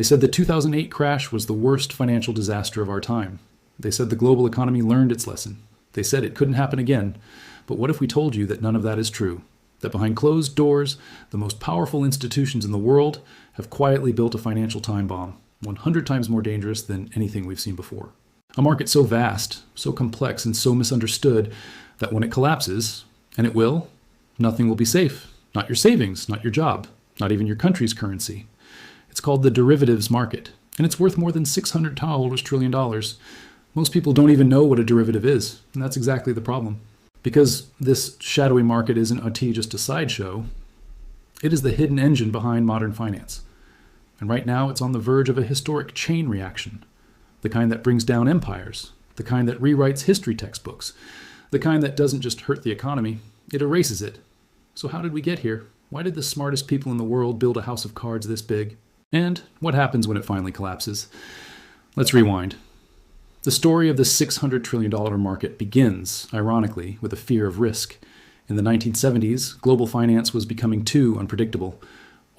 They said the 2008 crash was the worst financial disaster of our time. They said the global economy learned its lesson. They said it couldn't happen again. But what if we told you that none of that is true? That behind closed doors, the most powerful institutions in the world have quietly built a financial time bomb, 100 times more dangerous than anything we've seen before. A market so vast, so complex, and so misunderstood that when it collapses, and it will, nothing will be safe. Not your savings, not your job, not even your country's currency. It's called the derivatives market, and it's worth more than $600 trillion. Most people don't even know what a derivative is, and that's exactly the problem. Because this shadowy market isn't just a sideshow, it is the hidden engine behind modern finance. And right now it's on the verge of a historic chain reaction, the kind that brings down empires, the kind that rewrites history textbooks, the kind that doesn't just hurt the economy, it erases it. So how did we get here? Why did the smartest people in the world build a house of cards this big? And what happens when it finally collapses? Let's rewind. The story of the $600 trillion market begins, ironically, with a fear of risk. In the 1970s, global finance was becoming too unpredictable.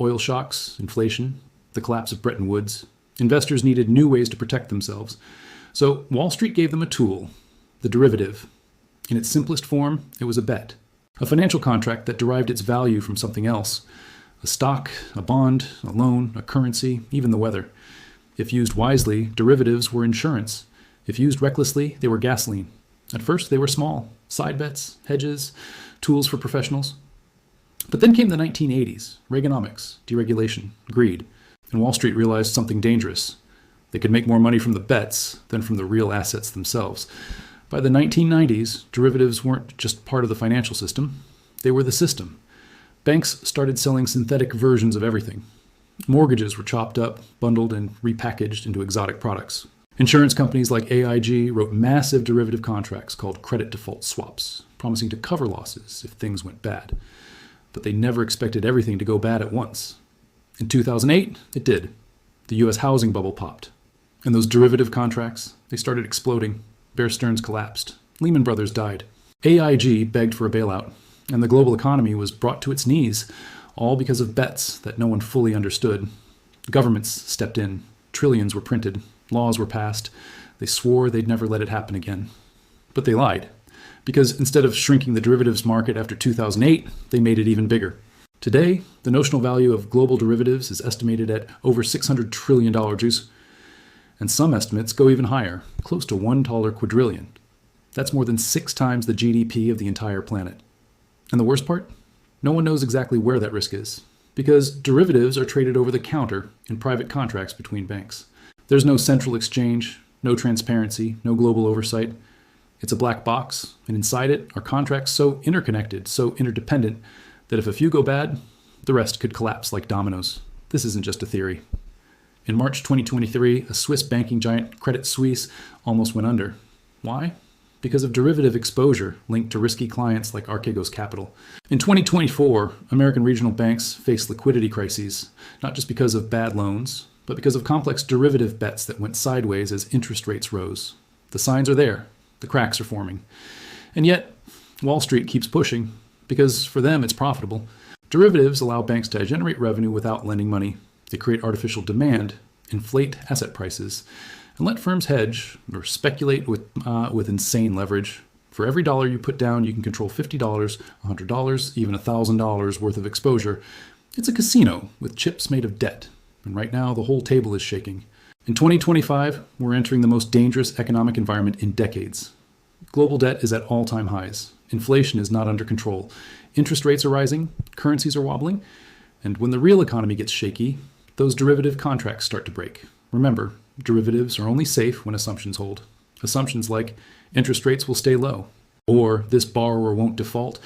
Oil shocks, inflation, the collapse of Bretton Woods. Investors needed new ways to protect themselves. So Wall Street gave them a tool, the derivative. In its simplest form, it was a bet. A financial contract that derived its value from something else. A stock, a bond, a loan, a currency, even the weather. If used wisely, derivatives were insurance. If used recklessly, they were gasoline. At first, they were small, side bets, hedges, tools for professionals. But then came the 1980s, Reaganomics, deregulation, greed, and Wall Street realized something dangerous. They could make more money from the bets than from the real assets themselves. By the 1990s, derivatives weren't just part of the financial system, they were the system. Banks started selling synthetic versions of everything. Mortgages were chopped up, bundled, and repackaged into exotic products. Insurance companies like AIG wrote massive derivative contracts called credit default swaps, promising to cover losses if things went bad. But they never expected everything to go bad at once. In 2008, it did. The US housing bubble popped. And those derivative contracts, they started exploding. Bear Stearns collapsed. Lehman Brothers died. AIG begged for a bailout, and the global economy was brought to its knees, all because of bets that no one fully understood. Governments stepped in. Trillions were printed. Laws were passed. They swore they'd never let it happen again. But they lied, because instead of shrinking the derivatives market after 2008, they made it even bigger. Today, the notional value of global derivatives is estimated at over $600 trillion, and some estimates go even higher, close to $1 quadrillion. That's more than 6 times the GDP of the entire planet. And the worst part? No one knows exactly where that risk is, because derivatives are traded over the counter in private contracts between banks. There's no central exchange, no transparency, no global oversight. It's a black box, and inside it are contracts so interconnected, so interdependent, that if a few go bad, the rest could collapse like dominoes. This isn't just a theory. In March 2023, a Swiss banking giant, Credit Suisse, almost went under. Why? Because of derivative exposure linked to risky clients like Archegos Capital. In 2024, American regional banks faced liquidity crises, not just because of bad loans, but because of complex derivative bets that went sideways as interest rates rose. The signs are there. The cracks are forming. And yet, Wall Street keeps pushing, because for them it's profitable. Derivatives allow banks to generate revenue without lending money. They create artificial demand, inflate asset prices, and let firms hedge or speculate with insane leverage. For every dollar you put down, you can control $50, $100, even $1,000 worth of exposure. It's a casino with chips made of debt. And right now, the whole table is shaking. In 2025, we're entering the most dangerous economic environment in decades. Global debt is at all-time highs. Inflation is not under control. Interest rates are rising, currencies are wobbling, and when the real economy gets shaky, those derivative contracts start to break. Remember, derivatives are only safe when assumptions hold. Assumptions like interest rates will stay low, or this borrower won't default,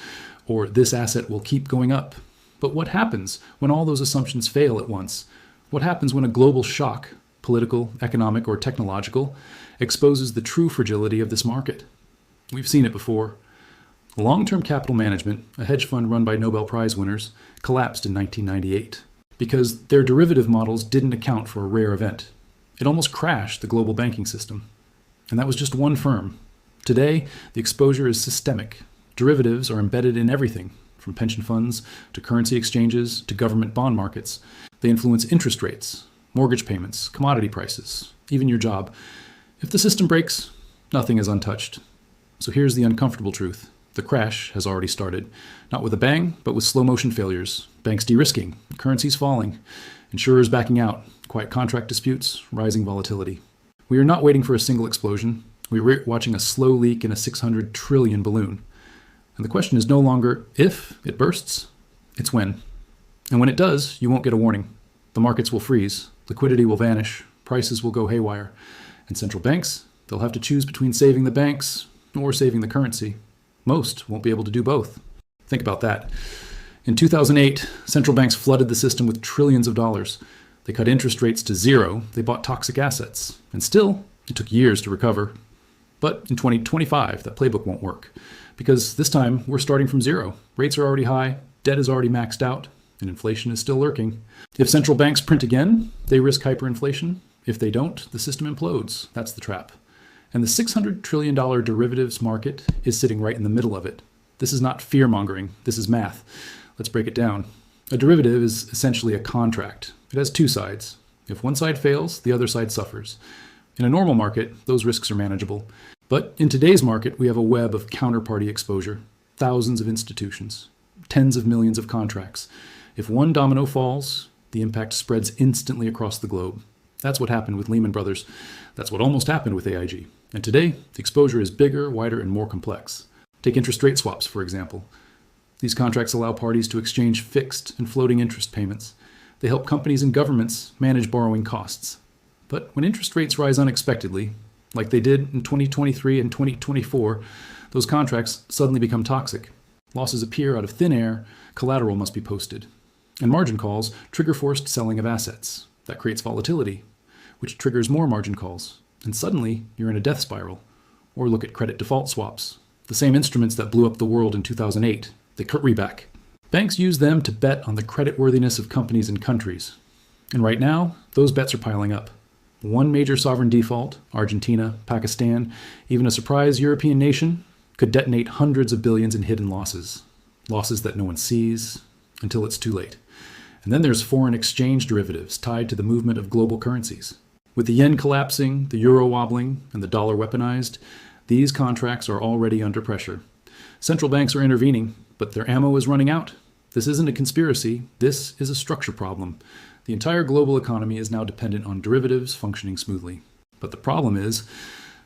or this asset will keep going up. But what happens when all those assumptions fail at once? What happens when a global shock, political, economic, or technological, exposes the true fragility of this market? We've seen it before. Long-term capital management, a hedge fund run by Nobel Prize winners, collapsed in 1998 because their derivative models didn't account for a rare event. It almost crashed the global banking system. And that was just one firm. Today, the exposure is systemic. Derivatives are embedded in everything, from pension funds to currency exchanges to government bond markets. They influence interest rates. mortgage payments, commodity prices, even your job. If the system breaks, nothing is untouched. So here's the uncomfortable truth. The crash has already started. Not with a bang, but with slow motion failures. Banks de-risking, currencies falling, insurers backing out, quiet contract disputes, rising volatility. We are not waiting for a single explosion. We are watching a slow leak in a 600 trillion balloon. And the question is no longer if it bursts, it's when. And when it does, you won't get a warning. The markets will freeze, liquidity will vanish, prices will go haywire. And central banks, they'll have to choose between saving the banks or saving the currency. Most won't be able to do both. Think about that. In 2008, central banks flooded the system with trillions of dollars. They cut interest rates to zero. They bought toxic assets. And still, it took years to recover. But in 2025, that playbook won't work. Because this time, we're starting from zero. Rates are already high, debt is already maxed out, and inflation is still lurking. If central banks print again, they risk hyperinflation. If they don't, the system implodes. That's the trap. And the $600 trillion derivatives market is sitting right in the middle of it. This is not fear-mongering. This is math. Let's break it down. A derivative is essentially a contract. It has two sides. If one side fails, the other side suffers. In a normal market, those risks are manageable. But in today's market, we have a web of counterparty exposure, thousands of institutions, tens of millions of contracts. If one domino falls, the impact spreads instantly across the globe. That's what happened with Lehman Brothers. That's what almost happened with AIG. And today, the exposure is bigger, wider, and more complex. Take interest rate swaps, for example. These contracts allow parties to exchange fixed and floating interest payments. They help companies and governments manage borrowing costs. But when interest rates rise unexpectedly, like they did in 2023 and 2024, those contracts suddenly become toxic. Losses appear out of thin air, collateral must be posted. And margin calls trigger forced selling of assets. That creates volatility, which triggers more margin calls. And suddenly, you're in a death spiral. Or look at credit default swaps, the same instruments that blew up the world in 2008. They cut reback. Banks use them to bet on the creditworthiness of companies and countries. And right now, those bets are piling up. One major sovereign default, Argentina, Pakistan, even a surprise European nation, could detonate hundreds of billions in hidden losses. Losses that no one sees until it's too late. And then there's foreign exchange derivatives tied to the movement of global currencies. With the yen collapsing, the euro wobbling, and the dollar weaponized, these contracts are already under pressure. Central banks are intervening, but their ammo is running out. This isn't a conspiracy. This is a structure problem. The entire global economy is now dependent on derivatives functioning smoothly. But the problem is,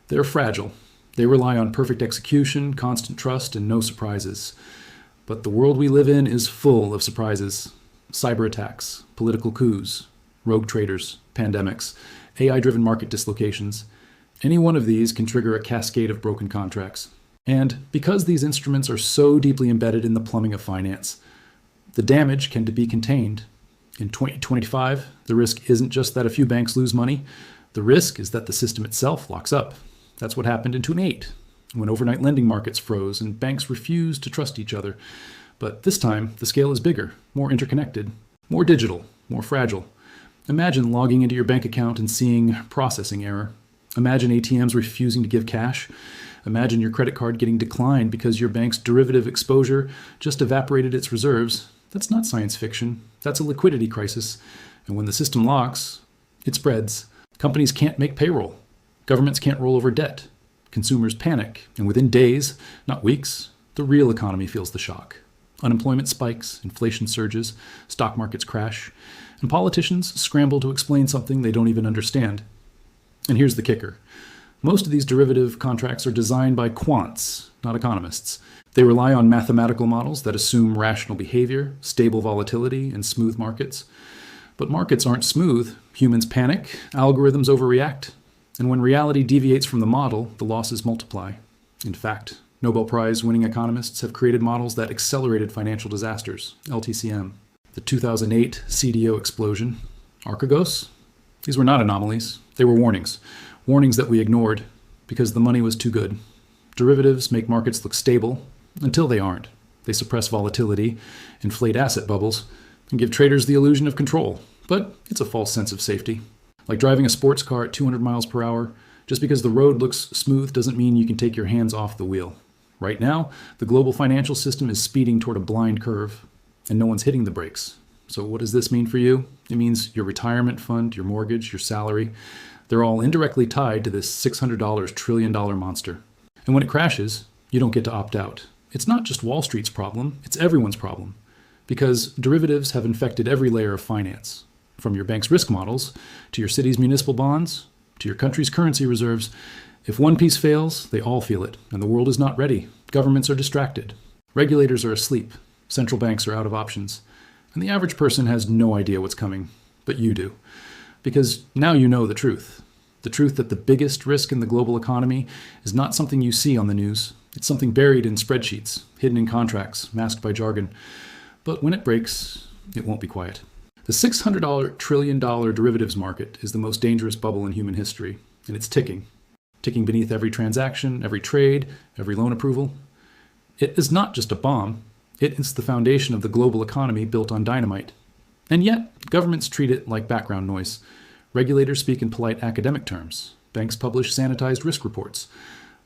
they're fragile. They rely on perfect execution, constant trust, and no surprises. But the world we live in is full of surprises. Cyber attacks, political coups, rogue traders, pandemics, AI-driven market dislocations. Any one of these can trigger a cascade of broken contracts. And because these instruments are so deeply embedded in the plumbing of finance, the damage can be contained. In 2025, the risk isn't just that a few banks lose money. The risk is that the system itself locks up. That's what happened in 2008, when overnight lending markets froze and banks refused to trust each other. But this time, the scale is bigger, more interconnected, more digital, more fragile. Imagine logging into your bank account and seeing processing error. Imagine ATMs refusing to give cash. Imagine your credit card getting declined because your bank's derivative exposure just evaporated its reserves. That's not science fiction. That's a liquidity crisis. And when the system locks, it spreads. Companies can't make payroll. Governments can't roll over debt. Consumers panic. And within days, not weeks, the real economy feels the shock. Unemployment spikes, inflation surges, stock markets crash, and politicians scramble to explain something they don't even understand. And here's the kicker. Most of these derivative contracts are designed by quants, not economists. They rely on mathematical models that assume rational behavior, stable volatility, and smooth markets. But markets aren't smooth. Humans panic, algorithms overreact, and when reality deviates from the model, the losses multiply. In fact, Nobel Prize-winning economists have created models that accelerated financial disasters, LTCM. The 2008 CDO explosion, Archegos, these were not anomalies. They were warnings. Warnings that we ignored because the money was too good. Derivatives make markets look stable until they aren't. They suppress volatility, inflate asset bubbles, and give traders the illusion of control. But it's a false sense of safety. Like driving a sports car at 200 miles per hour, just because the road looks smooth doesn't mean you can take your hands off the wheel. Right now, the global financial system is speeding toward a blind curve, and no one's hitting the brakes. So what does this mean for you? It means your retirement fund, your mortgage, your salary, they're all indirectly tied to this $600 trillion monster. And when it crashes, you don't get to opt out. It's not just Wall Street's problem, it's everyone's problem. Because derivatives have infected every layer of finance, from your bank's risk models, to your city's municipal bonds, to your country's currency reserves. If one piece fails, they all feel it, and the world is not ready. Governments are distracted. Regulators are asleep. Central banks are out of options. And the average person has no idea what's coming, but you do. Because now you know the truth. The truth that the biggest risk in the global economy is not something you see on the news. It's something buried in spreadsheets, hidden in contracts, masked by jargon. But when it breaks, it won't be quiet. The $600 trillion derivatives market is the most dangerous bubble in human history, and it's ticking. Ticking beneath every transaction, every trade, every loan approval. It is not just a bomb. It is the foundation of the global economy built on dynamite. And yet, governments treat it like background noise. Regulators speak in polite academic terms. Banks publish sanitized risk reports.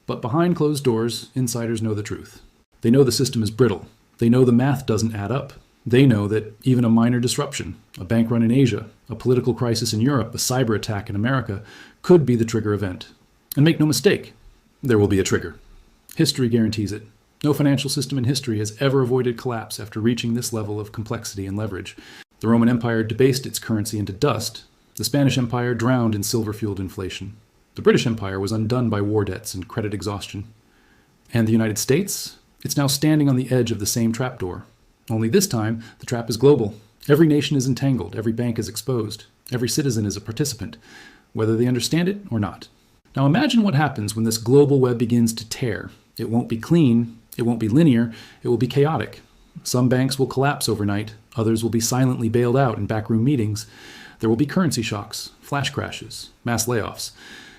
But behind closed doors, insiders know the truth. They know the system is brittle. They know the math doesn't add up. They know that even a minor disruption, a bank run in Asia, a political crisis in Europe, a cyber attack in America, could be the trigger event. And make no mistake, there will be a trigger. History guarantees it. No financial system in history has ever avoided collapse after reaching this level of complexity and leverage. The Roman Empire debased its currency into dust. The Spanish Empire drowned in silver-fueled inflation. The British Empire was undone by war debts and credit exhaustion. And the United States? It's now standing on the edge of the same trapdoor. Only this time, the trap is global. Every nation is entangled. Every bank is exposed. Every citizen is a participant, whether they understand it or not. Now imagine what happens when this global web begins to tear. It won't be clean. It won't be linear. It will be chaotic. Some banks will collapse overnight. Others will be silently bailed out in backroom meetings. There will be currency shocks, flash crashes, mass layoffs.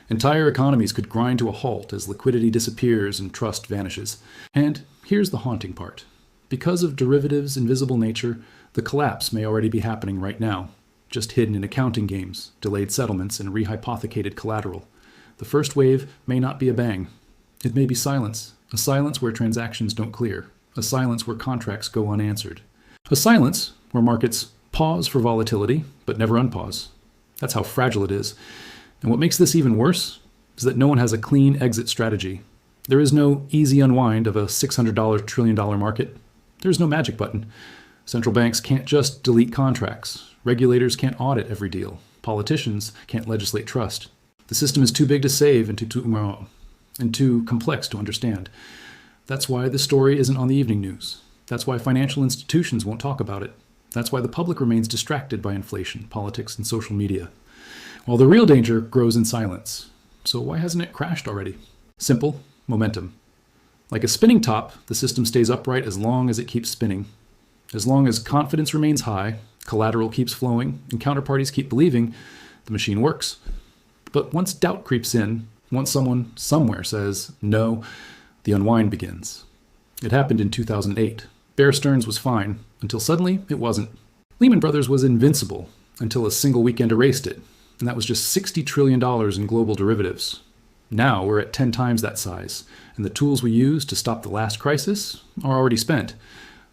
Entire economies could grind to a halt as liquidity disappears and trust vanishes. And here's the haunting part. Because of derivatives' invisible nature, the collapse may already be happening right now, just hidden in accounting games, delayed settlements, and rehypothecated collateral. The first wave may not be a bang. It may be silence, a silence where transactions don't clear, a silence where contracts go unanswered, a silence where markets pause for volatility, but never unpause. That's how fragile it is. And what makes this even worse is that no one has a clean exit strategy. There is no easy unwind of a $600 trillion market. There's no magic button. Central banks can't just delete contracts. Regulators can't audit every deal. Politicians can't legislate trust. The system is too big to save and too complex to understand. That's why the story isn't on the evening news. That's why financial institutions won't talk about it. That's why the public remains distracted by inflation, politics, and social media. While the real danger grows in silence. So why hasn't it crashed already? Simple: momentum. Like a spinning top, the system stays upright as long as it keeps spinning. As long as confidence remains high, collateral keeps flowing, and counterparties keep believing, the machine works. But once doubt creeps in, once someone somewhere says no, the unwind begins. It happened in 2008. Bear Stearns was fine, until suddenly it wasn't. Lehman Brothers was invincible, until a single weekend erased it, and that was just $60 trillion in global derivatives. Now we're at 10 times that size, and the tools we used to stop the last crisis are already spent.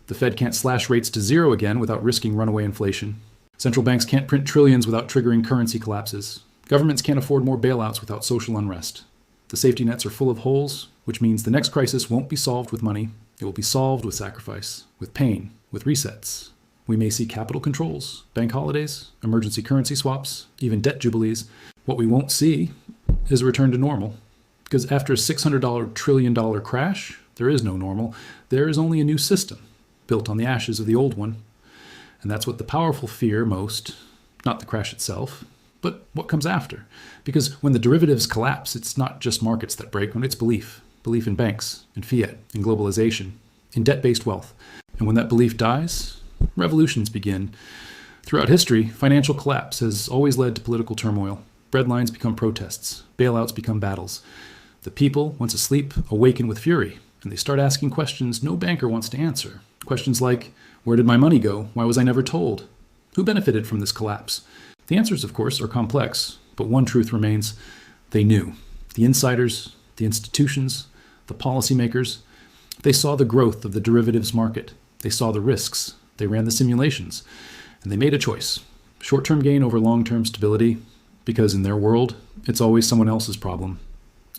The Fed can't slash rates to zero again without risking runaway inflation. Central banks can't print trillions without triggering currency collapses. Governments can't afford more bailouts without social unrest. The safety nets are full of holes, which means the next crisis won't be solved with money. It will be solved with sacrifice, with pain, with resets. We may see capital controls, bank holidays, emergency currency swaps, even debt jubilees. What we won't see is a return to normal. Because after a $600 trillion crash, there is no normal. There is only a new system, built on the ashes of the old one. And that's what the powerful fear most, not the crash itself, but what comes after. Because when the derivatives collapse, it's not just markets that break, it's belief. Belief in banks, in fiat, in globalization, in debt-based wealth. And when that belief dies, revolutions begin. Throughout history, financial collapse has always led to political turmoil. Breadlines become protests. Bailouts become battles. The people, once asleep, awaken with fury, and they start asking questions no banker wants to answer. Questions like, where did my money go? Why was I never told? Who benefited from this collapse? The answers, of course, are complex, but one truth remains: they knew. The insiders, the institutions, the policymakers, they saw the growth of the derivatives market. They saw the risks. They ran the simulations. And they made a choice. Short-term gain over long-term stability, because in their world, it's always someone else's problem,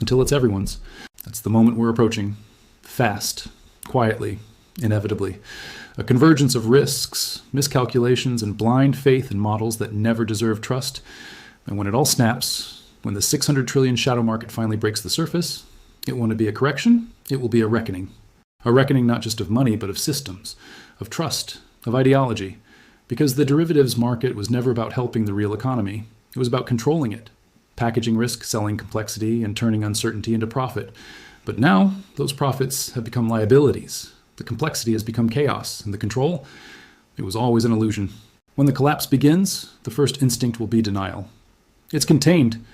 until it's everyone's. That's the moment we're approaching. Fast, quietly, inevitably. A convergence of risks, miscalculations, and blind faith in models that never deserve trust. And when it all snaps, when the 600 trillion shadow market finally breaks the surface, it won't be a correction, it will be a reckoning. A reckoning not just of money, but of systems, of trust, of ideology. Because the derivatives market was never about helping the real economy. It was about controlling it, packaging risk, selling complexity, and turning uncertainty into profit. But now, those profits have become liabilities. The complexity has become chaos, and the control, it was always an illusion. When the collapse begins, the first instinct will be denial. It's contained.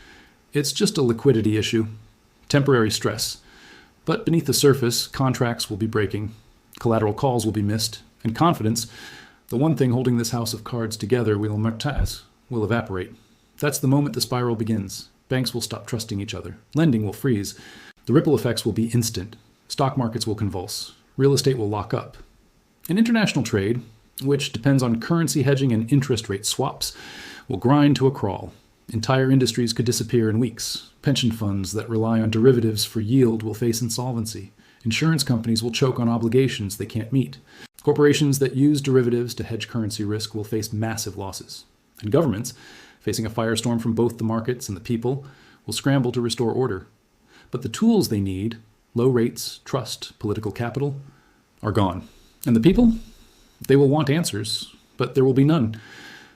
It's just a liquidity issue, temporary stress. But beneath the surface, contracts will be breaking, collateral calls will be missed, and confidence, the one thing holding this house of cards together, will evaporate. That's the moment the spiral begins. Banks will stop trusting each other. Lending will freeze. The ripple effects will be instant. Stock markets will convulse. Real estate will lock up. And international trade, which depends on currency hedging and interest rate swaps, will grind to a crawl. Entire industries could disappear in weeks. Pension funds that rely on derivatives for yield will face insolvency. Insurance companies will choke on obligations they can't meet. Corporations that use derivatives to hedge currency risk will face massive losses. And governments, facing a firestorm from both the markets and the people, will scramble to restore order. But the tools they need, low rates, trust, political capital, are gone. And the people? They will want answers, but there will be none.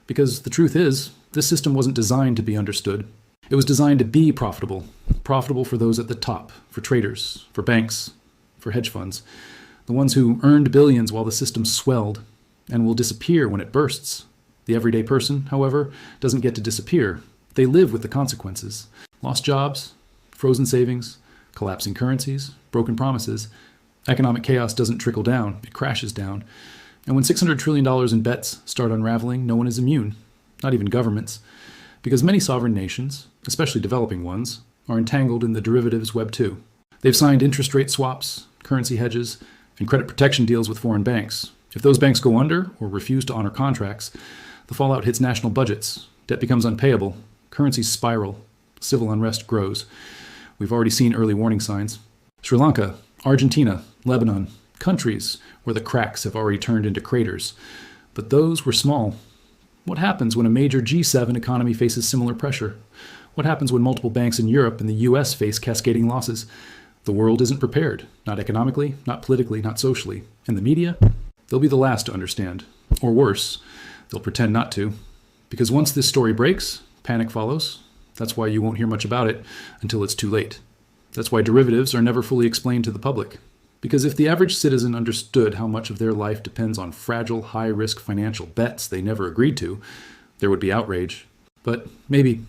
Because the truth is, this system wasn't designed to be understood. It was designed to be profitable. Profitable for those at the top, for traders, for banks, for hedge funds. The ones who earned billions while the system swelled and will disappear when it bursts. The everyday person, however, doesn't get to disappear. They live with the consequences. Lost jobs, frozen savings, collapsing currencies, broken promises. Economic chaos doesn't trickle down, it crashes down. And when $600 trillion in bets start unraveling, no one is immune, not even governments. Because many sovereign nations, especially developing ones, are entangled in the derivatives web too. They've signed interest rate swaps, currency hedges, and credit protection deals with foreign banks. If those banks go under or refuse to honor contracts, the fallout hits national budgets, debt becomes unpayable, currencies spiral, civil unrest grows. We've already seen early warning signs. Sri Lanka, Argentina, Lebanon, countries where the cracks have already turned into craters. But those were small. What happens when a major G7 economy faces similar pressure? What happens when multiple banks in Europe and the US face cascading losses? The world isn't prepared, not economically, not politically, not socially. And the media? They'll be the last to understand. Or worse, they'll pretend not to. Because once this story breaks, panic follows. That's why you won't hear much about it until it's too late. That's why derivatives are never fully explained to the public. Because if the average citizen understood how much of their life depends on fragile, high-risk financial bets they never agreed to, there would be outrage. But maybe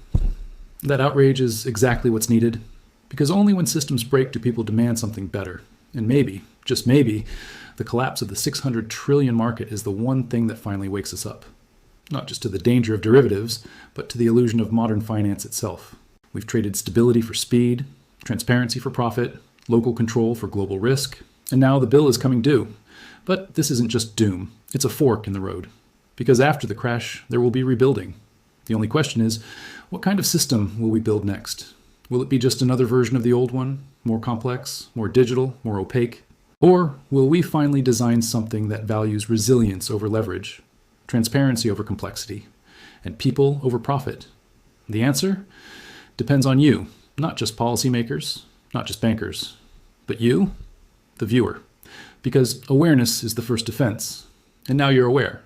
that outrage is exactly what's needed. Because only when systems break do people demand something better. And maybe, just maybe, the collapse of the 600 trillion market is the one thing that finally wakes us up. Not just to the danger of derivatives, but to the illusion of modern finance itself. We've traded stability for speed, transparency for profit, local control for global risk, and now the bill is coming due. But this isn't just doom, it's a fork in the road. Because after the crash, there will be rebuilding. The only question is, what kind of system will we build next? Will it be just another version of the old one, more complex, more digital, more opaque? Or will we finally design something that values resilience over leverage, transparency over complexity, and people over profit? The answer depends on you, not just policymakers, not just bankers, but you, the viewer. Because awareness is the first defense, and now you're aware.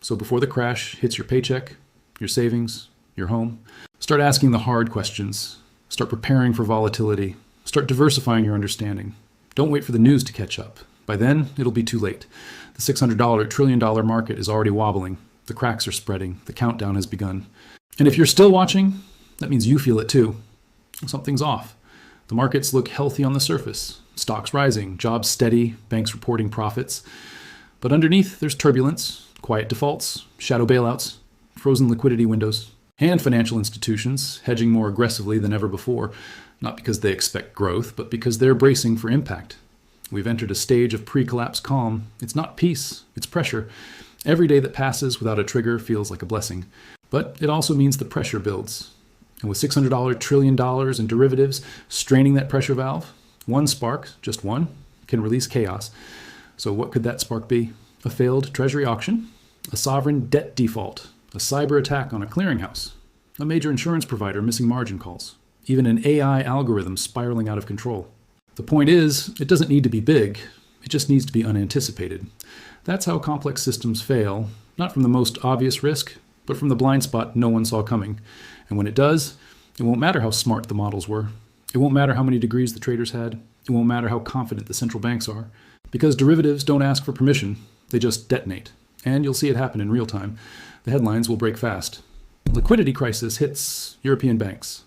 So before the crash hits your paycheck, your savings, your home, start asking the hard questions. Start preparing for volatility. Start diversifying your understanding. Don't wait for the news to catch up. By then, it'll be too late. The $600 trillion market is already wobbling. The cracks are spreading. The countdown has begun. And if you're still watching, that means you feel it too. Something's off. The markets look healthy on the surface. Stocks rising, jobs steady, banks reporting profits. But underneath, there's turbulence, quiet defaults, shadow bailouts, frozen liquidity windows, and financial institutions hedging more aggressively than ever before, not because they expect growth, but because they're bracing for impact. We've entered a stage of pre-collapse calm. It's not peace, it's pressure. Every day that passes without a trigger feels like a blessing. But it also means the pressure builds. And with $600 trillion in derivatives straining that pressure valve, one spark, just one, can release chaos. So what could that spark be? A failed treasury auction? A sovereign debt default? A cyber attack on a clearinghouse? A major insurance provider missing margin calls? Even an AI algorithm spiraling out of control? The point is, it doesn't need to be big. It just needs to be unanticipated. That's how complex systems fail, not from the most obvious risk, but from the blind spot no one saw coming. And when it does, it won't matter how smart the models were. It won't matter how many degrees the traders had. It won't matter how confident the central banks are. Because derivatives don't ask for permission, they just detonate. And you'll see it happen in real time. The headlines will break fast. Liquidity crisis hits European banks.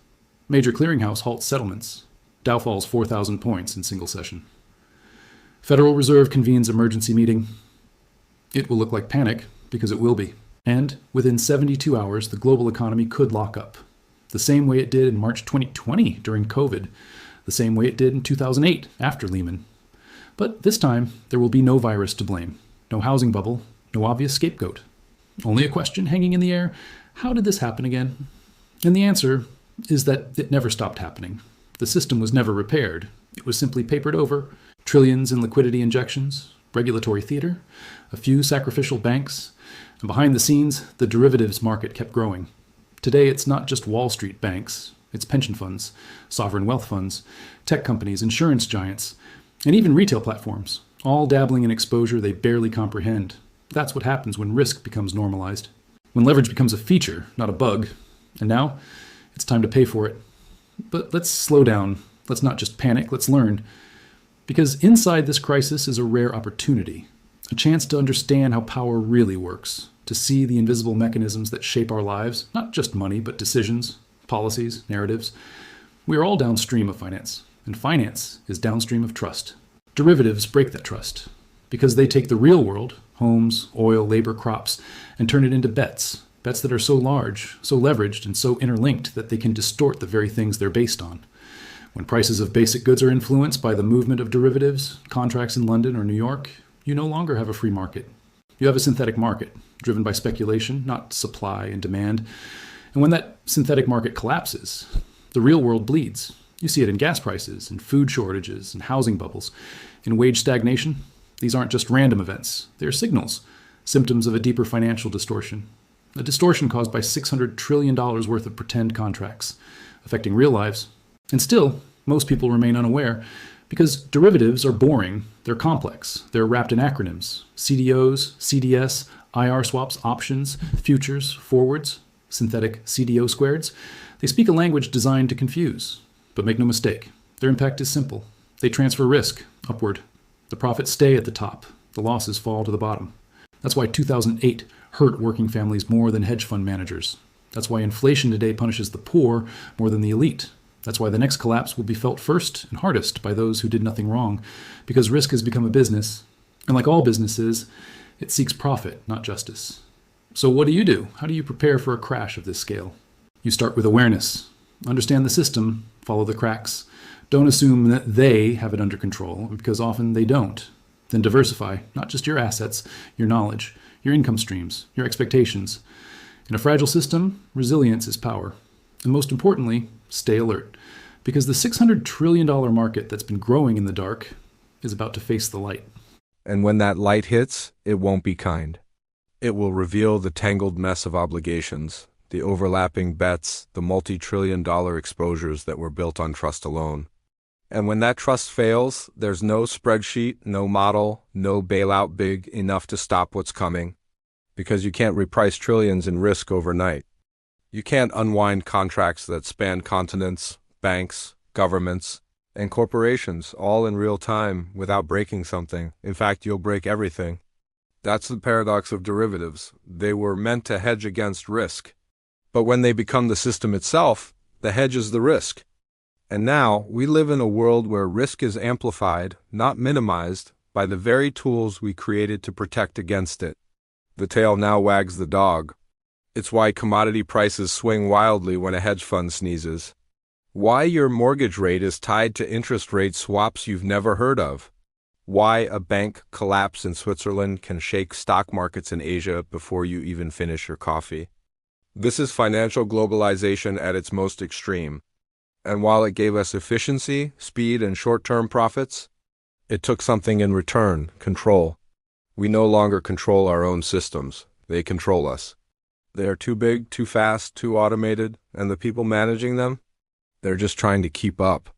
Major clearinghouse halts settlements. Dow falls 4,000 points in single session. Federal Reserve convenes emergency meeting. It will look like panic, because it will be. And within 72 hours, the global economy could lock up. The same way it did in March 2020 during COVID. The same way it did in 2008 after Lehman. But this time, there will be no virus to blame. No housing bubble. No obvious scapegoat. Only a question hanging in the air. How did this happen again? And the answer is that it never stopped happening. The system was never repaired. It was simply papered over. Trillions in liquidity injections, regulatory theater, a few sacrificial banks, and behind the scenes, the derivatives market kept growing. Today, it's not just Wall Street banks, it's pension funds, sovereign wealth funds, tech companies, insurance giants, and even retail platforms, all dabbling in exposure they barely comprehend. That's what happens when risk becomes normalized, when leverage becomes a feature, not a bug. And now, it's time to pay for it. But let's slow down. Let's not just panic, let's learn. Because inside this crisis is a rare opportunity, a chance to understand how power really works, to see the invisible mechanisms that shape our lives, not just money, but decisions, policies, narratives. We are all downstream of finance, and finance is downstream of trust. Derivatives break that trust, because they take the real world, homes, oil, labor, crops, and turn it into bets that are so large, so leveraged, and so interlinked that they can distort the very things they're based on. When prices of basic goods are influenced by the movement of derivatives, contracts in London or New York, you no longer have a free market. You have a synthetic market, driven by speculation, not supply and demand. And when that synthetic market collapses, the real world bleeds. You see it in gas prices, in food shortages, in housing bubbles, in wage stagnation. These aren't just random events. They're signals, symptoms of a deeper financial distortion. A distortion caused by $600 trillion worth of pretend contracts, affecting real lives. And still, most people remain unaware because derivatives are boring, they're complex, they're wrapped in acronyms, CDOs, CDS, IR swaps, options, futures, forwards, synthetic CDO squareds. They speak a language designed to confuse. But make no mistake, their impact is simple. They transfer risk upward. The profits stay at the top, the losses fall to the bottom. That's why 2008 hurt working families more than hedge fund managers. That's why inflation today punishes the poor more than the elite. That's why the next collapse will be felt first and hardest by those who did nothing wrong, because risk has become a business. And like all businesses, it seeks profit, not justice. So what do? How do you prepare for a crash of this scale? You start with awareness. Understand the system, follow the cracks. Don't assume that they have it under control, because often they don't. Then diversify, not just your assets, your knowledge, your income streams, your expectations. In a fragile system, resilience is power. And most importantly, stay alert, because the $600 trillion market that's been growing in the dark is about to face the light. And when that light hits, it won't be kind. It will reveal the tangled mess of obligations, the overlapping bets, the multi-trillion-dollar exposures that were built on trust alone. And when that trust fails, there's no spreadsheet, no model, no bailout big enough to stop what's coming, because you can't reprice trillions in risk overnight. You can't unwind contracts that span continents, banks, governments, and corporations all in real time without breaking something. In fact, you'll break everything. That's the paradox of derivatives. They were meant to hedge against risk. But when they become the system itself, the hedge is the risk. And now, we live in a world where risk is amplified, not minimized, by the very tools we created to protect against it. The tail now wags the dog. It's why commodity prices swing wildly when a hedge fund sneezes. Why your mortgage rate is tied to interest rate swaps you've never heard of. Why a bank collapse in Switzerland can shake stock markets in Asia before you even finish your coffee. This is financial globalization at its most extreme. And while it gave us efficiency, speed, and short-term profits, it took something in return: control. We no longer control our own systems. They control us. They are too big, too fast, too automated, and the people managing them, they're just trying to keep up.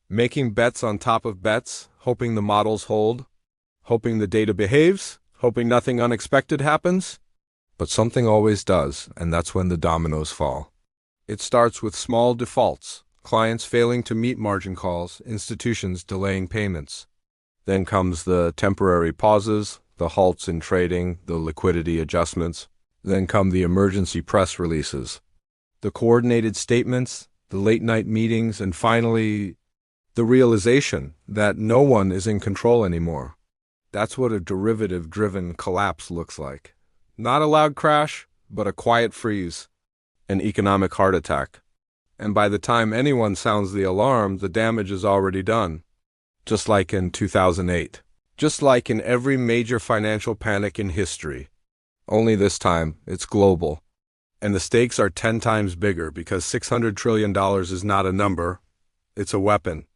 Making bets on top of bets, hoping the models hold, hoping the data behaves, hoping nothing unexpected happens. But something always does, and that's when the dominoes fall. It starts with small defaults, clients failing to meet margin calls, institutions delaying payments. Then comes the temporary pauses, the halts in trading, the liquidity adjustments. Then come the emergency press releases, the coordinated statements, the late-night meetings, and finally, the realization that no one is in control anymore. That's what a derivative-driven collapse looks like. Not a loud crash, but a quiet freeze, an economic heart attack. And by the time anyone sounds the alarm, the damage is already done. Just like in 2008. Just like in every major financial panic in history. Only this time, it's global. And the stakes are 10 times bigger because $600 trillion is not a number, it's a weapon.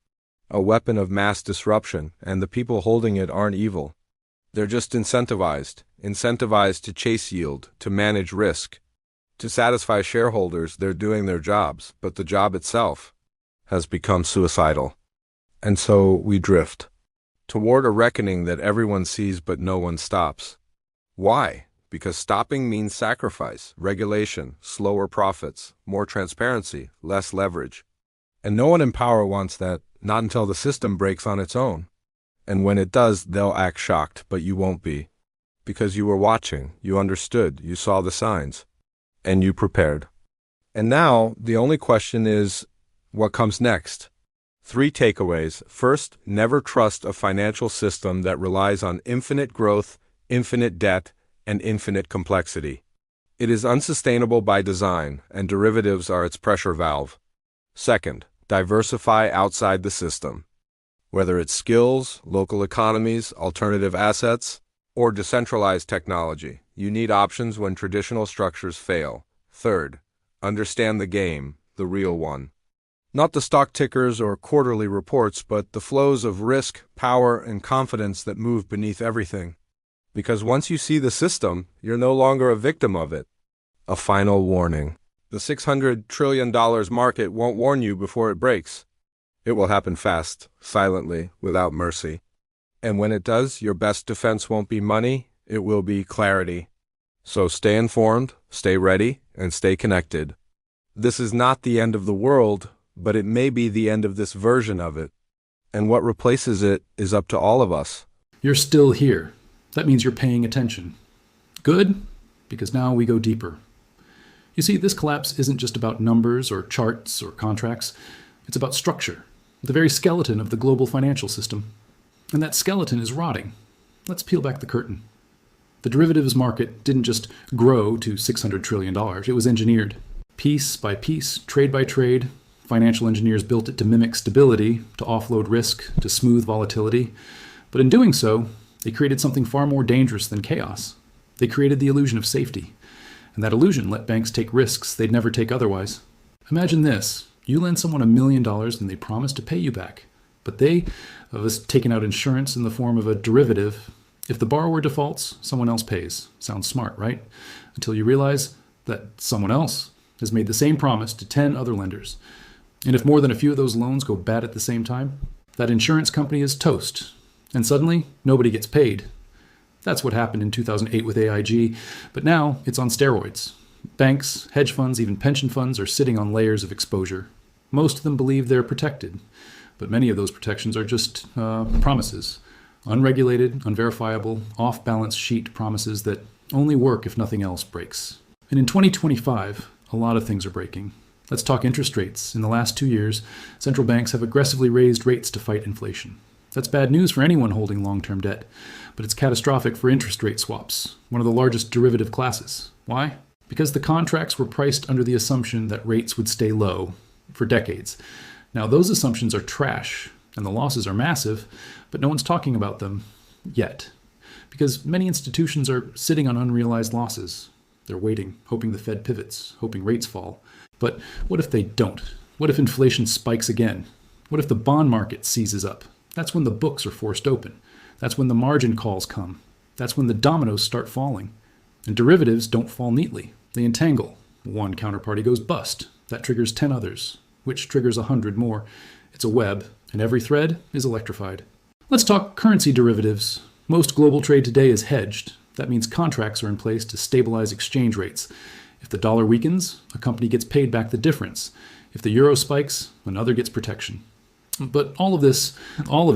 A weapon of mass disruption, and the people holding it aren't evil. They're just incentivized to chase yield, to manage risk. To satisfy shareholders, they're doing their jobs, but the job itself has become suicidal. And so we drift toward a reckoning that everyone sees but no one stops. Why? Because stopping means sacrifice, regulation, slower profits, more transparency, less leverage. And no one in power wants that, not until the system breaks on its own. And when it does, they'll act shocked, but you won't be. Because you were watching, you understood, you saw the signs, and you prepared. And now, the only question is, what comes next? 3 takeaways. First, never trust a financial system that relies on infinite growth, infinite debt, and infinite complexity. It is unsustainable by design, and derivatives are its pressure valve. Second, diversify outside the system. Whether it's skills, local economies, alternative assets, or decentralized technology, you need options when traditional structures fail. Third, understand the game, the real one. Not the stock tickers or quarterly reports, but the flows of risk, power, and confidence that move beneath everything. Because once you see the system, you're no longer a victim of it. A final warning. The $600 trillion market won't warn you before it breaks. It will happen fast, silently, without mercy. And when it does, your best defense won't be money, it will be clarity. So stay informed, stay ready, and stay connected. This is not the end of the world, but it may be the end of this version of it. And what replaces it is up to all of us. You're still here. That means you're paying attention. Good, because now we go deeper. You see, this collapse isn't just about numbers or charts or contracts. It's about structure, the very skeleton of the global financial system. And that skeleton is rotting. Let's peel back the curtain. The derivatives market didn't just grow to $600 trillion. It was engineered. Piece by piece, trade by trade, financial engineers built it to mimic stability, to offload risk, to smooth volatility. But in doing so, they created something far more dangerous than chaos. They created the illusion of safety. And that illusion let banks take risks they'd never take otherwise. Imagine this. You lend someone $1 million and they promise to pay you back. But they have taken out insurance in the form of a derivative. If the borrower defaults, someone else pays. Sounds smart, right? Until you realize that someone else has made the same promise to 10 other lenders. And if more than a few of those loans go bad at the same time, that insurance company is toast. And suddenly, nobody gets paid. That's what happened in 2008 with AIG, but now it's on steroids. Banks, hedge funds, even pension funds are sitting on layers of exposure. Most of them believe they're protected, but many of those protections are just promises. Unregulated, unverifiable, off-balance sheet promises that only work if nothing else breaks. And in 2025, a lot of things are breaking. Let's talk interest rates. In the last 2 years, central banks have aggressively raised rates to fight inflation. That's bad news for anyone holding long-term debt, but it's catastrophic for interest rate swaps, one of the largest derivative classes. Why? Because the contracts were priced under the assumption that rates would stay low for decades. Now, those assumptions are trash, And the losses are massive, but no one's talking about them yet. Because many institutions are sitting on unrealized losses. They're waiting, hoping the Fed pivots, hoping rates fall. But what if they don't? What if inflation spikes again? What if the bond market seizes up? That's when the books are forced open. That's when the margin calls come. That's when the dominoes start falling. And derivatives don't fall neatly. They entangle. One counterparty goes bust. That triggers 10 others, which triggers 100 more. It's a web, and every thread is electrified. Let's talk currency derivatives. Most global trade today is hedged. That means contracts are in place to stabilize exchange rates. If the dollar weakens, a company gets paid back the difference. If the euro spikes, another gets protection. But all of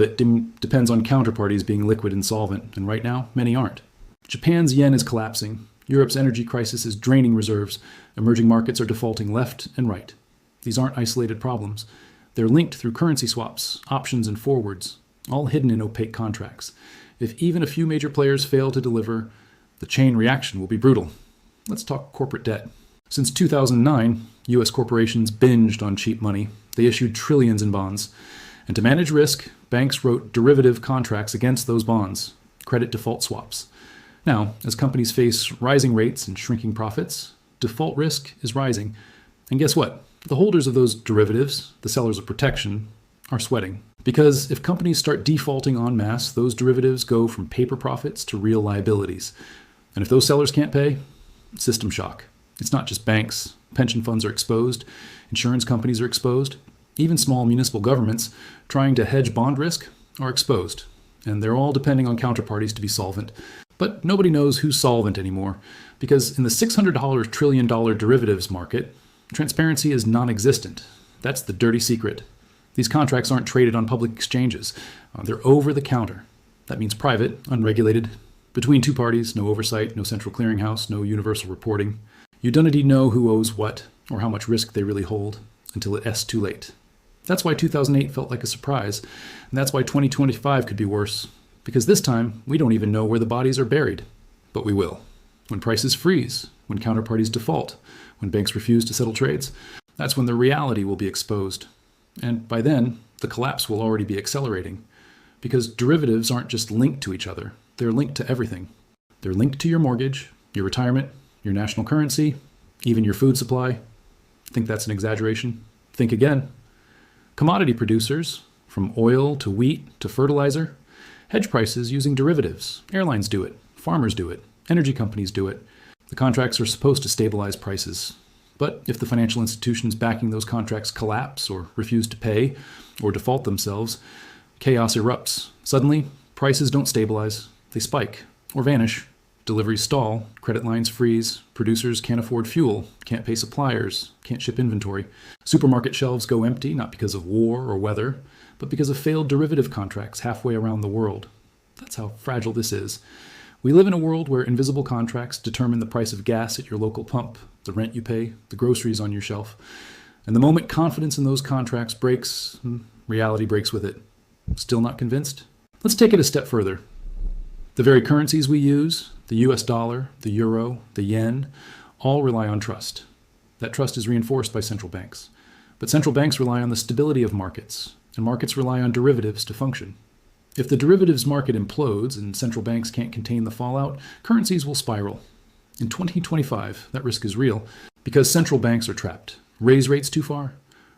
it depends on counterparties being liquid and solvent, and right now, many aren't. Japan's yen is collapsing. Europe's energy crisis is draining reserves. Emerging markets are defaulting left and right. These aren't isolated problems. They're linked through currency swaps, options, and forwards, all hidden in opaque contracts. If even a few major players fail to deliver, the chain reaction will be brutal. Let's talk corporate debt. Since 2009, U.S. corporations binged on cheap money. They issued trillions in bonds. And to manage risk, banks wrote derivative contracts against those bonds, credit default swaps. Now, as companies face rising rates and shrinking profits, default risk is rising. And guess what? The holders of those derivatives, the sellers of protection, are sweating. Because if companies start defaulting en masse, those derivatives go from paper profits to real liabilities. And if those sellers can't pay, system shock. It's not just banks. Pension funds are exposed. Insurance companies are exposed. Even small municipal governments trying to hedge bond risk are exposed. And they're all depending on counterparties to be solvent. But nobody knows who's solvent anymore, because in the $600 trillion derivatives market, transparency is non-existent. That's the dirty secret. These contracts aren't traded on public exchanges. They're over the counter. That means private, unregulated, between two parties, no oversight, no central clearinghouse, no universal reporting. You don't indeed know who owes what or how much risk they really hold until it's too late. That's why 2008 felt like a surprise, and that's why 2025 could be worse, because this time we don't even know where the bodies are buried. But we will. When prices freeze, when counterparties default, when banks refuse to settle trades, that's when the reality will be exposed. And by then, the collapse will already be accelerating, because derivatives aren't just linked to each other, they're linked to everything. They're linked to your mortgage, your retirement, your national currency, even your food supply. Think that's an exaggeration? Think again. Commodity producers, from oil to wheat to fertilizer, hedge prices using derivatives. Airlines do it. Farmers do it. Energy companies do it. The contracts are supposed to stabilize prices. But if the financial institutions backing those contracts collapse or refuse to pay or default themselves, chaos erupts. Suddenly, prices don't stabilize. They spike or vanish. Deliveries stall, credit lines freeze, producers can't afford fuel, can't pay suppliers, can't ship inventory. Supermarket shelves go empty, not because of war or weather, but because of failed derivative contracts halfway around the world. That's how fragile this is. We live in a world where invisible contracts determine the price of gas at your local pump, the rent you pay, the groceries on your shelf. And the moment confidence in those contracts breaks, reality breaks with it. Still not convinced? Let's take it a step further. The very currencies we use, the US dollar, the euro, the yen, all rely on trust. That trust is reinforced by central banks. But central banks rely on the stability of markets, and markets rely on derivatives to function. If the derivatives market implodes and central banks can't contain the fallout, currencies will spiral. In 2025, that risk is real because central banks are trapped. Raise rates too far,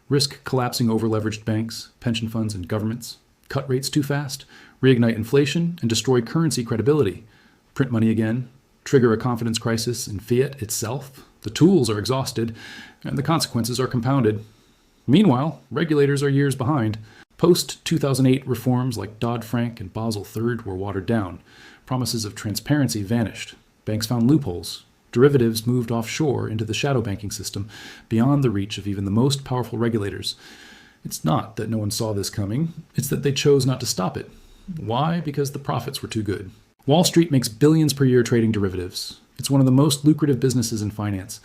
risk collapsing over-leveraged banks, pension funds, and governments. Cut rates too fast, reignite inflation, and destroy currency credibility. Print money again, trigger a confidence crisis in fiat itself. The tools are exhausted, and the consequences are compounded. Meanwhile, regulators are years behind. Post-2008 reforms like Dodd-Frank and Basel III were watered down. Promises of transparency vanished. Banks found loopholes. Derivatives moved offshore into the shadow banking system, beyond the reach of even the most powerful regulators. It's not that no one saw this coming, it's that they chose not to stop it. Why? Because the profits were too good. Wall Street makes billions per year trading derivatives. It's one of the most lucrative businesses in finance.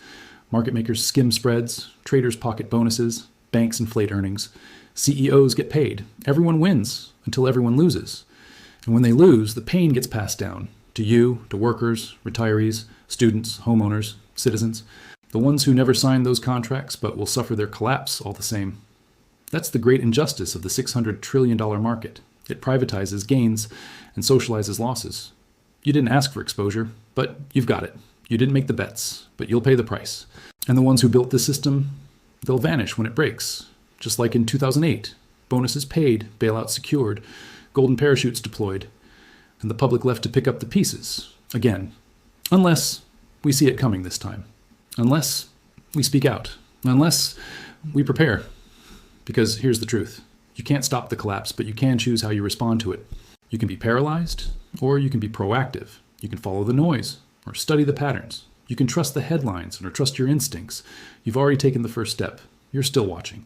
Market makers skim spreads, traders pocket bonuses, banks inflate earnings. CEOs get paid. Everyone wins until everyone loses. And when they lose, the pain gets passed down to you, to workers, retirees, students, homeowners, citizens, the ones who never signed those contracts but will suffer their collapse all the same. That's the great injustice of the $600 trillion market. It privatizes gains and socializes losses. You didn't ask for exposure, but you've got it. You didn't make the bets, but you'll pay the price. And the ones who built the system, they'll vanish when it breaks. Just like in 2008, bonuses paid, bailouts secured, golden parachutes deployed, and the public left to pick up the pieces, again. Unless we see it coming this time. Unless we speak out. Unless we prepare. Because here's the truth. You can't stop the collapse, but you can choose how you respond to it. You can be paralyzed, or you can be proactive. You can follow the noise, or study the patterns. You can trust the headlines, or trust your instincts. You've already taken the first step. You're still watching.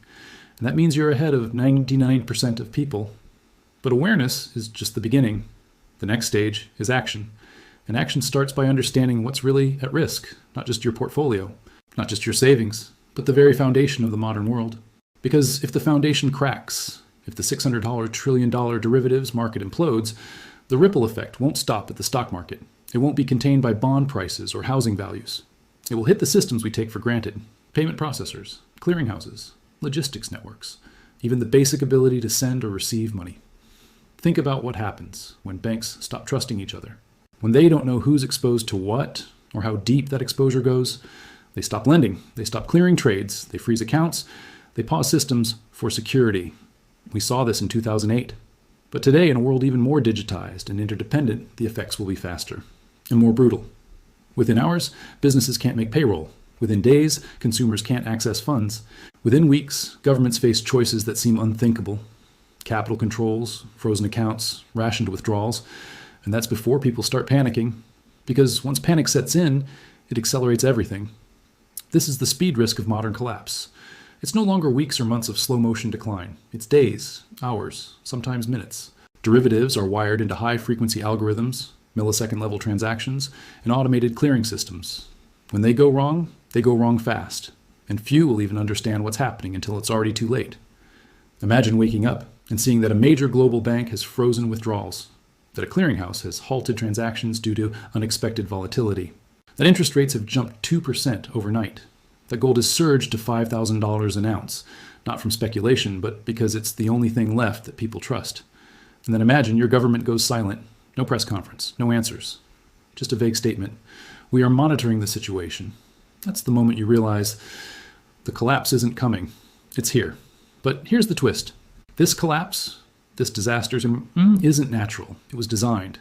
And that means you're ahead of 99% of people. But awareness is just the beginning. The next stage is action. And action starts by understanding what's really at risk, not just your portfolio, not just your savings, but the very foundation of the modern world. Because if the foundation cracks, if the $600 trillion derivatives market implodes, the ripple effect won't stop at the stock market. It won't be contained by bond prices or housing values. It will hit the systems we take for granted, payment processors, clearinghouses, logistics networks, even the basic ability to send or receive money. Think about what happens when banks stop trusting each other. When they don't know who's exposed to what or how deep that exposure goes, they stop lending, they stop clearing trades, they freeze accounts, they pause systems for security. We saw this in 2008. But today, in a world even more digitized and interdependent, the effects will be faster and more brutal. Within hours, businesses can't make payroll. Within days, consumers can't access funds. Within weeks, governments face choices that seem unthinkable. Capital controls, frozen accounts, rationed withdrawals. And that's before people start panicking. Because once panic sets in, it accelerates everything. This is the speed risk of modern collapse. It's no longer weeks or months of slow motion decline. It's days, hours, sometimes minutes. Derivatives are wired into high-frequency algorithms, millisecond-level transactions, and automated clearing systems. When they go wrong fast, and few will even understand what's happening until it's already too late. Imagine waking up and seeing that a major global bank has frozen withdrawals, that a clearinghouse has halted transactions due to unexpected volatility, that interest rates have jumped 2% overnight, that gold has surged to $5,000 an ounce, not from speculation, but because it's the only thing left that people trust. And then imagine your government goes silent. No press conference, no answers. Just a vague statement. We are monitoring the situation. That's the moment you realize the collapse isn't coming. It's here. But here's the twist. This collapse, this disaster, isn't natural. It was designed.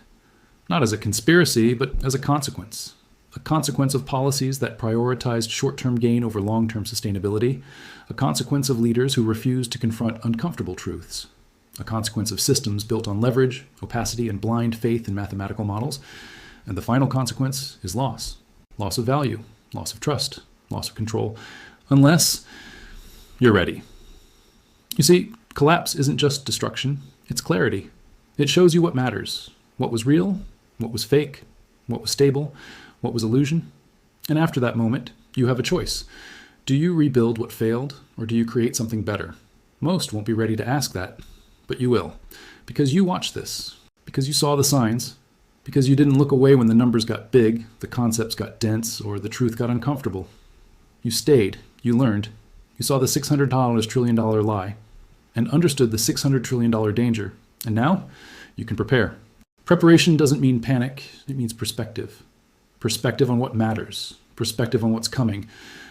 Not as a conspiracy, but as a consequence. A consequence of policies that prioritized short-term gain over long-term sustainability, a consequence of leaders who refused to confront uncomfortable truths, a consequence of systems built on leverage, opacity, and blind faith in mathematical models, and the final consequence is loss. Loss of value, loss of trust, loss of control, unless you're ready. You see, collapse isn't just destruction, it's clarity. It shows you what matters, what was real, what was fake, what was stable, what was illusion? And after that moment, you have a choice. Do you rebuild what failed, or do you create something better? Most won't be ready to ask that, but you will. Because you watched this, because you saw the signs, because you didn't look away when the numbers got big, the concepts got dense, or the truth got uncomfortable. You stayed, you learned, you saw the $600 trillion lie, and understood the $600 trillion danger. And now, you can prepare. Preparation doesn't mean panic, it means perspective. Perspective on what matters, perspective on what's coming,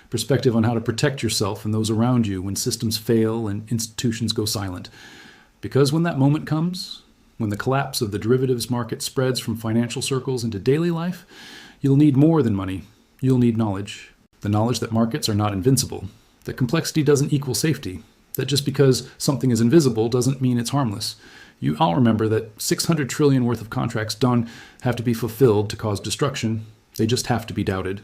perspective on how to protect yourself and those around you when systems fail and institutions go silent. Because when that moment comes, when the collapse of the derivatives market spreads from financial circles into daily life, you'll need more than money. You'll need knowledge. The knowledge that markets are not invincible, that complexity doesn't equal safety, that just because something is invisible doesn't mean it's harmless. You all remember that 600 trillion worth of contracts don't have to be fulfilled to cause destruction. They just have to be doubted.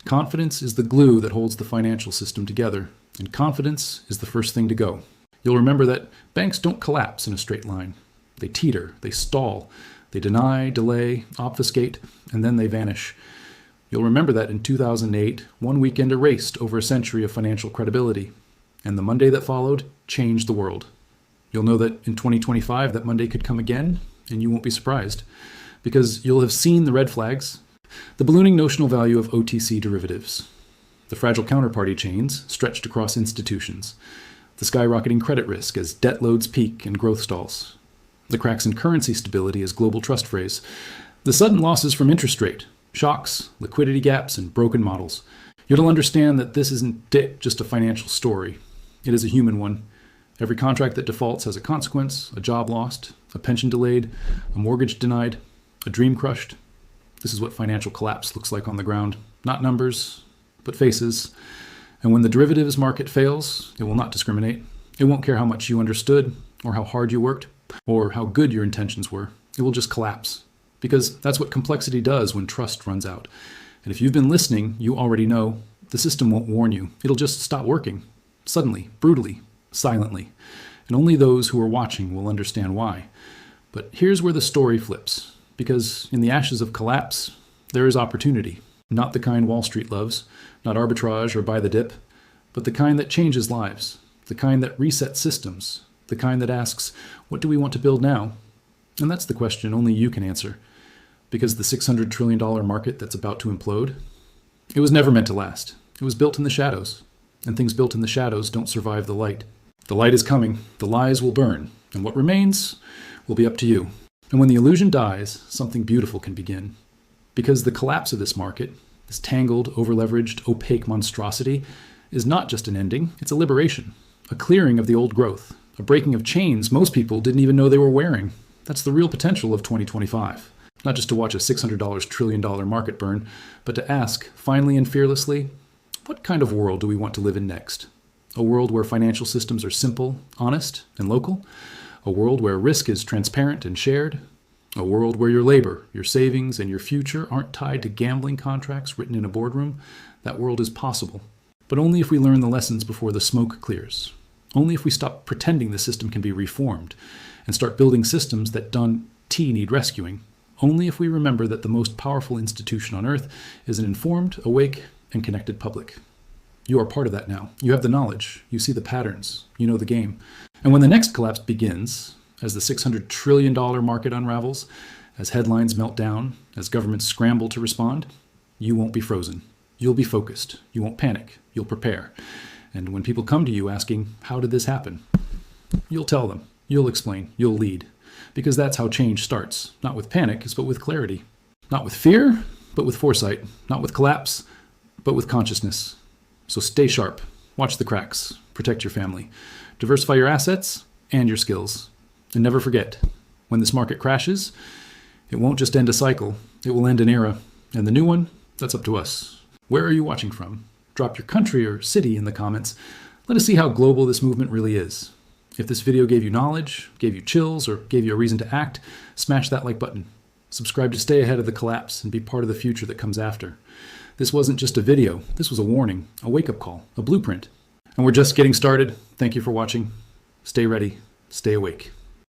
Confidence is the glue that holds the financial system together, and confidence is the first thing to go. You'll remember that banks don't collapse in a straight line. They teeter, they stall, they deny, delay, obfuscate, and then they vanish. You'll remember that in 2008, one weekend erased over a century of financial credibility, and the Monday that followed changed the world. You'll know that in 2025 that Monday could come again, and you won't be surprised, because you'll have seen the red flags. The ballooning notional value of OTC derivatives, the fragile counterparty chains stretched across institutions, the skyrocketing credit risk as debt loads peak and growth stalls, the cracks in currency stability as global trust frays, the sudden losses from interest rate, shocks, liquidity gaps, and broken models. You'll understand that this isn't just a financial story. It is a human one. Every contract that defaults has a consequence, a job lost, a pension delayed, a mortgage denied, a dream crushed. This is what financial collapse looks like on the ground. Not numbers, but faces. And when the derivatives market fails, it will not discriminate. It won't care how much you understood, or how hard you worked, or how good your intentions were. It will just collapse. Because that's what complexity does when trust runs out. And if you've been listening, you already know the system won't warn you. It'll just stop working. Suddenly, brutally, silently. And only those who are watching will understand why. But here's where the story flips. Because in the ashes of collapse, there is opportunity. Not the kind Wall Street loves, not arbitrage or buy the dip, but the kind that changes lives, the kind that resets systems, the kind that asks, what do we want to build now? And that's the question only you can answer. Because the $600 trillion market that's about to implode, it was never meant to last. It was built in the shadows. And things built in the shadows don't survive the light. The light is coming, the lies will burn, and what remains will be up to you. And when the illusion dies, something beautiful can begin. Because the collapse of this market, this tangled, over-leveraged, opaque monstrosity, is not just an ending, it's a liberation. A clearing of the old growth. A breaking of chains most people didn't even know they were wearing. That's the real potential of 2025. Not just to watch a $600 trillion market burn, but to ask, finally and fearlessly, what kind of world do we want to live in next? A world where financial systems are simple, honest, and local? A world where risk is transparent and shared? A world where your labor, your savings, and your future aren't tied to gambling contracts written in a boardroom? That world is possible. But only if we learn the lessons before the smoke clears. Only if we stop pretending the system can be reformed and start building systems that don't need rescuing. Only if we remember that the most powerful institution on earth is an informed, awake, and connected public. You are part of that now. You have the knowledge. You see the patterns. You know the game. And when the next collapse begins, as the $600 trillion market unravels, as headlines melt down, as governments scramble to respond, you won't be frozen. You'll be focused. You won't panic. You'll prepare. And when people come to you asking, how did this happen? You'll tell them. You'll explain. You'll lead. Because that's how change starts. Not with panic, but with clarity. Not with fear, but with foresight. Not with collapse, but with consciousness. So stay sharp. Watch the cracks. Protect your family. Diversify your assets and your skills. And never forget, when this market crashes, it won't just end a cycle. It will end an era. And the new one, that's up to us. Where are you watching from? Drop your country or city in the comments. Let us see how global this movement really is. If this video gave you knowledge, gave you chills, or gave you a reason to act, smash that like button. Subscribe to stay ahead of the collapse and be part of the future that comes after. This wasn't just a video. This was a warning, a wake-up call, a blueprint. And we're just getting started. Thank you for watching. Stay ready. Stay awake.